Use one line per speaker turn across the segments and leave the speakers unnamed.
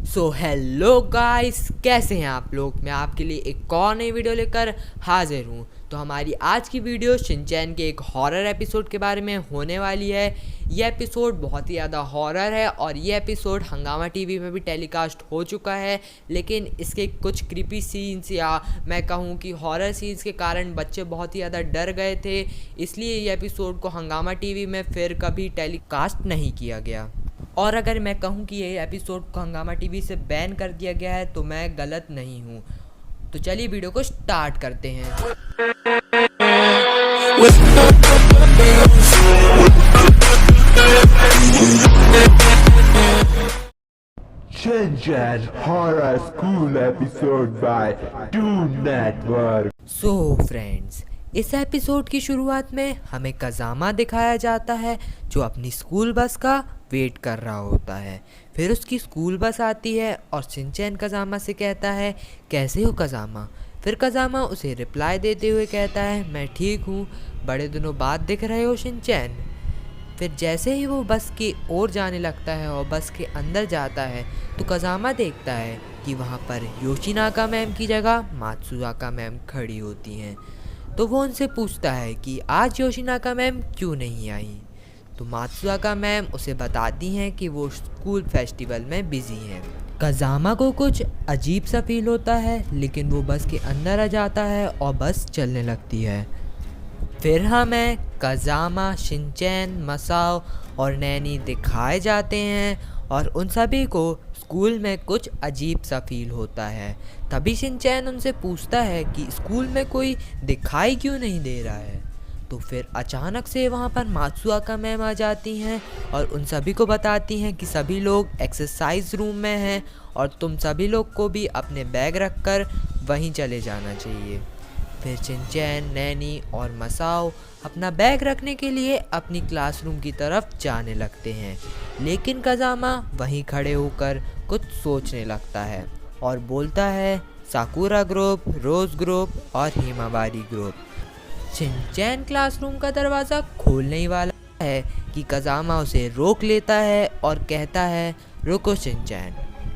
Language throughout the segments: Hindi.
सो हेलो गाइस, कैसे हैं आप लोग। मैं आपके लिए एक और नई वीडियो लेकर हाजिर हूँ। तो हमारी आज की वीडियो शिनचैन के एक हॉरर एपिसोड के बारे में होने वाली है। ये एपिसोड बहुत ही ज़्यादा हॉरर है और ये एपिसोड हंगामा टीवी में भी टेलीकास्ट हो चुका है, लेकिन इसके कुछ क्रीपी सीन्स या मैं कहूँ कि हॉरर सीन्स के कारण बच्चे बहुत ही ज़्यादा डर गए थे, इसलिए ये एपिसोड को हंगामा टीवी में फिर कभी टेलीकास्ट नहीं किया गया। और अगर मैं कहूँ कि ये एपिसोड को हंगामा टीवी से बैन कर दिया गया है तो मैं गलत नहीं हूँ। तो चलिए वीडियो को स्टार्ट करते हैं।
Shinchan Horror School episode by Toon Network.
So friends, इस एपिसोड की शुरुआत में हमें कज़ामा दिखाया जाता है जो अपनी स्कूल बस का वेट कर रहा होता है। फिर उसकी स्कूल बस आती है और शिनचैन कज़ामा से कहता है, कैसे हो कज़ामा। फिर कज़ामा उसे रिप्लाई देते हुए कहता है, मैं ठीक हूँ, बड़े दिनों बाद दिख रहे हो शिनचैन। फिर जैसे ही वो बस की ओर जाने लगता है और बस के अंदर जाता है तो कज़ामा देखता है कि वहाँ पर योशिनाका मैम की जगह मात्सुआका मैम खड़ी होती हैं। तो वो उनसे पूछता है कि आज योशिनाका मैम क्यों नहीं आई। तो मात्सुआका मैम उसे बताती हैं कि वो स्कूल फेस्टिवल में बिजी हैं। कज़ामा को कुछ अजीब सा फील होता है, लेकिन वो बस के अंदर आ जाता है और बस चलने लगती है। फिर हमें कज़ामा, शिनचैन, मसाओ और नैनी दिखाए जाते हैं और उन सभी को स्कूल में कुछ अजीब सा फील होता है। तभी शिनचैन उनसे पूछता है कि स्कूल में कोई दिखाई क्यों नहीं दे रहा है। तो फिर अचानक से वहाँ पर मात्सुआका मैम आ जाती हैं और उन सभी को बताती हैं कि सभी लोग एक्सरसाइज रूम में हैं और तुम सभी लोग को भी अपने बैग रखकर वहीं चले जाना चाहिए। फिर शिनचैन, नैनी और मसाओ अपना बैग रखने के लिए अपनी क्लासरूम की तरफ जाने लगते हैं, लेकिन कज़ामा वहीं खड़े होकर कुछ सोचने लगता है और बोलता है, साकुरा ग्रुप, रोज ग्रुप और हिमावारी ग्रुप। शिनचैन क्लासरूम का दरवाज़ा खोलने ही वाला है कि कज़ामा उसे रोक लेता है और कहता है, रुको शिनचैन।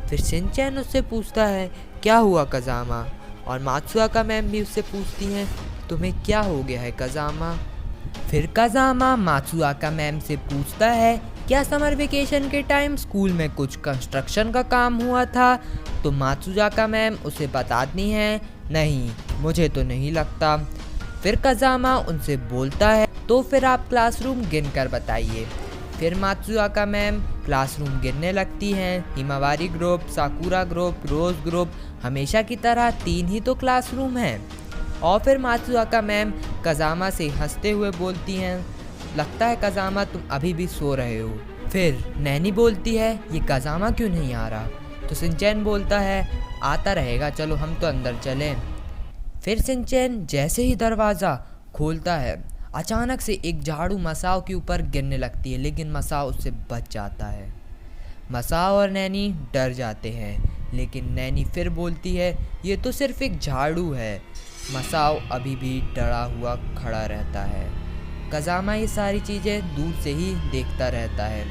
फिर शिनचैन उससे पूछता है, क्या हुआ कज़ामा। और मात्सुआका मैम भी उससे पूछती हैं, तुम्हें क्या हो गया है कज़ामा। फिर कज़ामा मात्सुआका मैम से पूछता है, क्या समर वेकेशन के टाइम स्कूल में कुछ कंस्ट्रक्शन का काम हुआ था। तो मात्सुआका मैम उसे बताती हैं, नहीं मुझे तो नहीं लगता। फिर कज़ामा उनसे बोलता है, तो फिर आप क्लासरूम गिनकर बताइए। फिर मात्सुआका मैम क्लासरूम गिनने लगती हैं। हिमावारी ग्रुप, साकुरा ग्रुप, रोज ग्रुप, हमेशा की तरह 3 ही तो क्लासरूम हैं। और फिर मात्सुआका मैम कज़ामा से हंसते हुए बोलती हैं, लगता है कज़ामा तुम अभी भी सो रहे हो। फिर नैनी बोलती है, ये कज़ामा क्यों नहीं आ रहा। तो शिनचैन बोलता है, आता रहेगा, चलो हम तो अंदर चलें। फिर शिनचैन जैसे ही दरवाज़ा खोलता है, अचानक से एक झाड़ू मसाओ के ऊपर गिरने लगती है, लेकिन मसाओ उससे बच जाता है। मसाओ और नैनी डर जाते हैं, लेकिन नैनी फिर बोलती है, ये तो सिर्फ एक झाड़ू है। मसाओ अभी भी डरा हुआ खड़ा रहता है। कज़ामा ये सारी चीज़ें दूर से ही देखता रहता है।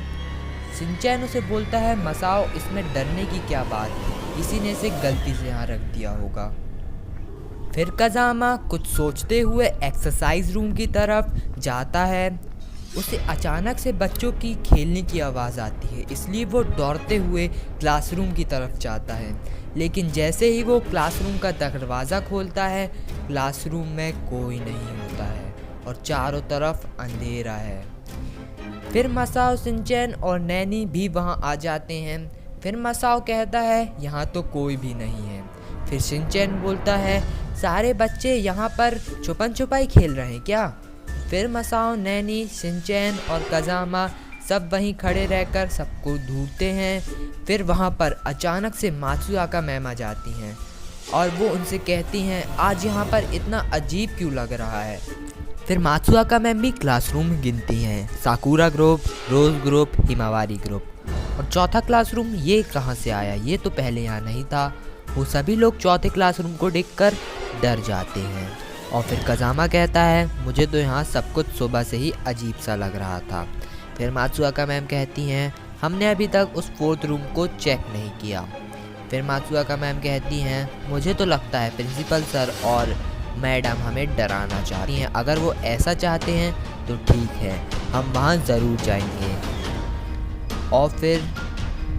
शिनचैन उसे बोलता है, मसाओ इसमें डरने की क्या बात है, किसी ने इसे गलती से यहाँ रख दिया होगा। फिर कज़ामा कुछ सोचते हुए एक्सरसाइज रूम की तरफ जाता है। उसे अचानक से बच्चों की खेलने की आवाज़ आती है, इसलिए वो दौड़ते हुए क्लासरूम की तरफ जाता है। लेकिन जैसे ही वो क्लासरूम का दरवाज़ा खोलता है, क्लासरूम में कोई नहीं होता है और चारों तरफ अंधेरा है। फिर मसाओ, शिनचैन और नैनी भी वहाँ आ जाते हैं। फिर मसाओ कहता है, यहाँ तो कोई भी नहीं है। फिर शिनचैन बोलता है, सारे बच्चे यहाँ पर छुपन छुपाई खेल रहे हैं क्या। फिर मसाओ, नैनी, शिनचैन और कज़ामा सब वहीं खड़े रहकर सबको ढूंढते हैं। फिर वहाँ पर अचानक से मात्सुआका मैम आ जाती हैं और वो उनसे कहती हैं, आज यहाँ पर इतना अजीब क्यों लग रहा है। फिर मात्सुआका मैम भी क्लासरूम गिनती हैं, साकुरा ग्रुप, रोज ग्रुप, हिमावारी ग्रुप। और चौथा क्लासरूम ये कहाँ से आया, ये तो पहले यहाँ नहीं था। वो सभी लोग चौथे क्लासरूम को देखकर डर जाते हैं। और फिर कज़ामा कहता है, मुझे तो यहाँ सब कुछ सुबह से ही अजीब सा लग रहा था। फिर मात्सुआका मैम कहती हैं, हमने अभी तक उस 4th रूम को चेक नहीं किया। फिर मात्सुआका मैम कहती हैं मुझे तो लगता है प्रिंसिपल सर और मैडम हमें डराना चाहती हैं। अगर वो ऐसा चाहते हैं तो ठीक है, हम वहाँ ज़रूर जाएंगे। और फिर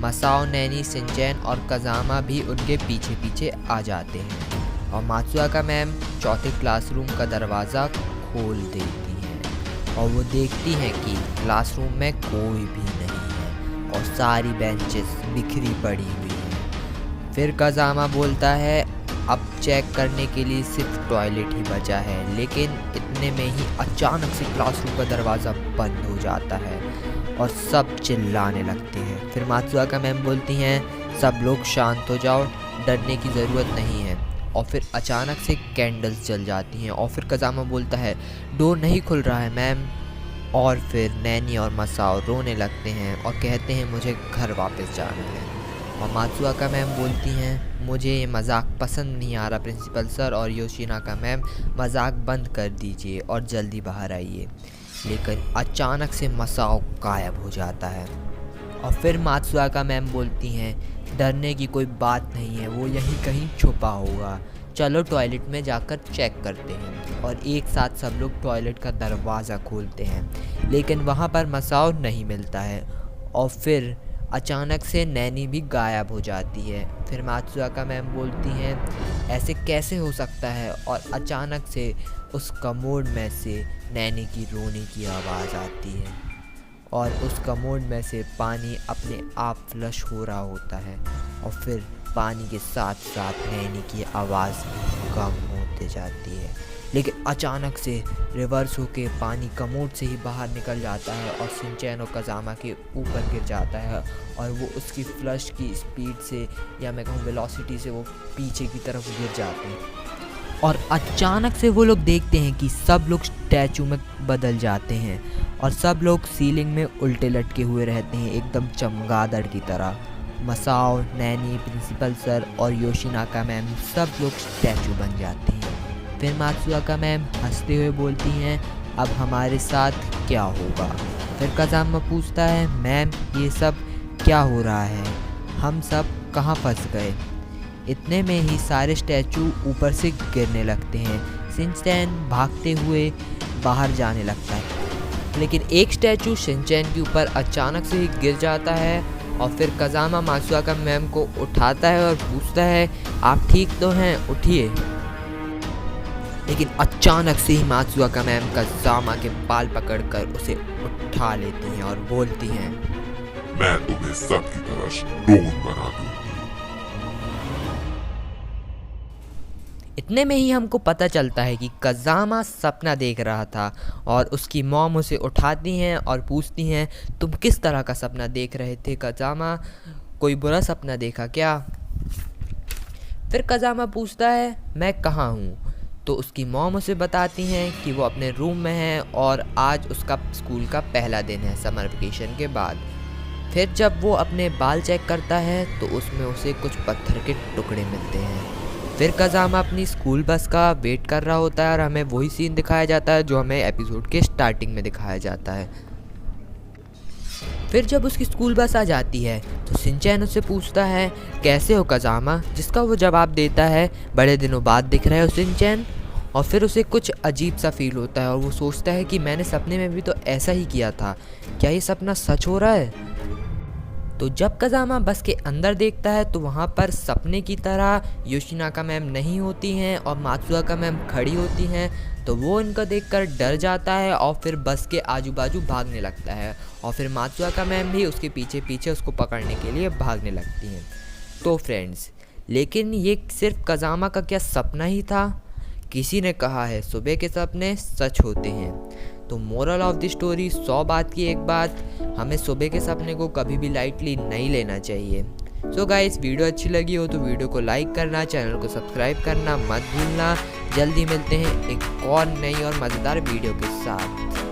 मसाओ, नैनी, शिनचैन और कज़ामा भी उनके पीछे पीछे आ जाते हैं और मात्सुआका मैम चौथे क्लासरूम का दरवाज़ा खोल देती हैं और वो देखती हैं कि क्लासरूम में कोई भी नहीं है और सारी बेंचेस बिखरी पड़ी हुई हैं। फिर कज़ामा बोलता है अब चेक करने के लिए सिर्फ टॉयलेट ही बचा है, लेकिन इतने में ही अचानक से क्लासरूम का दरवाज़ा बंद हो जाता है और सब चिल्लाने लगते हैं। फिर मात्सुआका मैम बोलती हैं सब लोग शांत हो जाओ, डरने की ज़रूरत नहीं है। और फिर अचानक से कैंडल्स जल जाती हैं और फिर कज़ामा बोलता है डोर नहीं खुल रहा है मैम। और फिर नैनी और मसाओ रोने लगते हैं और कहते हैं मुझे घर वापस जाना है। और मात्सुआका मैम बोलती हैं मुझे ये मजाक पसंद नहीं आ रहा प्रिंसिपल सर और योशिनाका मैम, मजाक बंद कर दीजिए और जल्दी बाहर आइए। लेकिन अचानक से मसाओ गायब हो जाता है और फिर मात्सुआका मैम बोलती हैं डरने की कोई बात नहीं है, वो यहीं कहीं छुपा होगा, चलो टॉयलेट में जाकर चेक करते हैं। और एक साथ सब लोग टॉयलेट का दरवाज़ा खोलते हैं, लेकिन वहाँ पर मसाओ नहीं मिलता है और फिर अचानक से नैनी भी गायब हो जाती है। फिर मात्सुआका मैम बोलती हैं ऐसे कैसे हो सकता है, और अचानक से उस कमोड में से नैनी की रोने की आवाज़ आती है और उस कमोड में से पानी अपने आप फ्लश हो रहा होता है और फिर पानी के साथ साथ नैनी की आवाज़ भी कम होते जाती है। लेकिन अचानक से रिवर्स होके पानी कमोड से ही बाहर निकल जाता है और शिनचैन और कज़ामा के ऊपर गिर जाता है और वो उसकी फ्लश की स्पीड से या मैं कहूँ वेलोसिटी से वो पीछे की तरफ गिर जाते हैं। और अचानक से वो लोग देखते हैं कि सब लोग स्टैचू में बदल जाते हैं और सब लोग सीलिंग में उल्टे लटके हुए रहते हैं एकदम चमगादड़ की तरह। मसाओ, नैनी, प्रिंसिपल सर और योशिनाका मैम सब लोग स्टैचू बन जाते हैं। फिर मात्सुआका मैम हंसते हुए बोलती हैं अब हमारे साथ क्या होगा। फिर कज़ामा पूछता है मैम ये सब क्या हो रहा है, हम सब कहाँ फंस गए। इतने में ही सारे स्टैचू ऊपर से गिरने लगते हैं। शिनचैन भागते हुए बाहर जाने लगता है, लेकिन एक स्टैचू शिनचैन के ऊपर अचानक से ही गिर जाता है और फिर कज़ामा मात्सुआका मैम को उठाता है और पूछता है आप ठीक तो हैं, उठिए। लेकिन अचानक से ही मात्सुआका मैम कज़ामा के बाल पकड़कर उसे उठा लेती हैं और बोलती हैं
मैं तुम्हें सबकी तरह स्टोन बना दूंगी।
इतने में ही हमको पता चलता है कि कज़ामा सपना देख रहा था और उसकी मॉम उसे उठाती हैं और पूछती हैं तुम किस तरह का सपना देख रहे थे कज़ामा, कोई बुरा सपना देखा क्या। फिर कज़ामा पूछता है मैं कहाँ हूँ, तो उसकी मॉम उसे बताती हैं कि वो अपने रूम में है और आज उसका स्कूल का पहला दिन है समर वेकेशन के बाद। फिर जब वो अपने बाल चेक करता है तो उसमें उसे कुछ पत्थर के टुकड़े मिलते हैं। फिर कज़ामा अपनी स्कूल बस का वेट कर रहा होता है और हमें वही सीन दिखाया जाता है जो हमें एपिसोड के स्टार्टिंग में दिखाया जाता है। फिर जब उसकी स्कूल बस आ जाती है तो शिनचैन उससे पूछता है कैसे हो कज़ामा, जिसका वो जवाब देता है बड़े दिनों बाद दिख रहे हो शिनचैन। और फिर उसे कुछ अजीब सा फील होता है और वो सोचता है कि मैंने सपने में भी तो ऐसा ही किया था, क्या ये सपना सच हो रहा है। तो जब कज़ामा बस के अंदर देखता है तो वहाँ पर सपने की तरह योशिनाका मैम नहीं होती हैं और मात्सुआका मैम खड़ी होती हैं। तो वो इनको देखकर डर जाता है और फिर बस के आजू बाजू भागने लगता है और फिर मात्सुआका मैम भी उसके पीछे पीछे उसको पकड़ने के लिए भागने लगती हैं। तो फ्रेंड्स, लेकिन ये सिर्फ कज़ामा का क्या सपना ही था? किसी ने कहा है सुबह के सपने सच होते हैं। तो मोरल ऑफ द स्टोरी 100 बात की एक बात, हमें सुबह के सपने को कभी भी लाइटली नहीं लेना चाहिए। सो गाइस, वीडियो अच्छी लगी हो तो वीडियो को लाइक करना, चैनल को सब्सक्राइब करना मत भूलना। जल्दी मिलते हैं एक और नई और मज़ेदार वीडियो के साथ।